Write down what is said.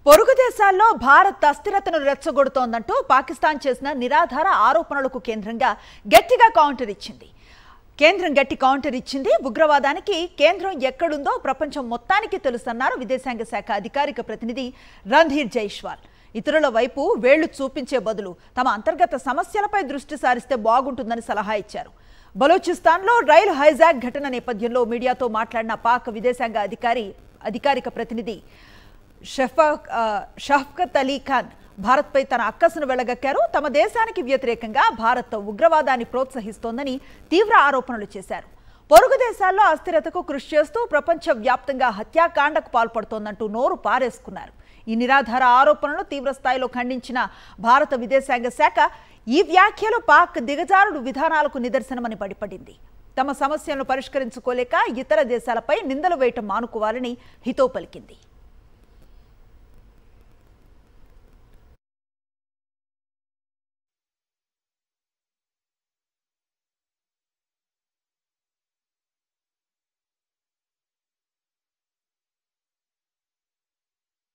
పొరుగు దేశాల్లో భారత్ అస్థిరతను రెచ్చగొడుతోందంటూ పాకిస్తాన్ చేసిన నిరాధార ఆరోపణలకు కేంద్రంగా గట్టిగా కౌంటర్ ఇచ్చింది. గట్టి కౌంటర్ ఇచ్చింది. ఉగ్రవాదానికి కేంద్రం ఎక్కడుందో ప్రపంచం మొత్తానికి తెలుసన్నారు విదేశాంగ శాఖ అధికారిక ప్రతినిధి రణధీర్ జైస్వాల్. ఇతరుల వైపు వేళ్లు చూపించే బదులు తమ అంతర్గత సమస్యలపై దృష్టి సారిస్తే బాగుంటుందని సలహా ఇచ్చారు. బలూచిస్తాన్లో రైలు హైజాక్ ఘటన నేపథ్యంలో మీడియాతో మాట్లాడిన పాక్ విదేశాంగ అధికారిక ప్రతినిధి షఫ్కత్ అలీ ఖాన్ భారత్పై తన అక్కసును వెళ్లగక్కారు. తమ దేశానికి వ్యతిరేకంగా భారత్ ఉగ్రవాదాన్ని ప్రోత్సహిస్తోందని తీవ్ర ఆరోపణలు చేశారు. పొరుగు దేశాల్లో అస్థిరతకు కృషి చేస్తూ ప్రపంచ వ్యాప్తంగా హత్యాకాండకు పాల్పడుతోందంటూ నోరు పారేసుకున్నారు. ఈ నిరాధార ఆరోపణలు తీవ్ర స్థాయిలో ఖండించిన భారత విదేశాంగ శాఖ ఈ వ్యాఖ్యలు పాక్ దిగజారుడు విధానాలకు నిదర్శనమని బడిపడింది. తమ సమస్యలను పరిష్కరించుకోలేక ఇతర దేశాలపై నిందలు వేయటం మానుకోవాలని హితవు పలికింది.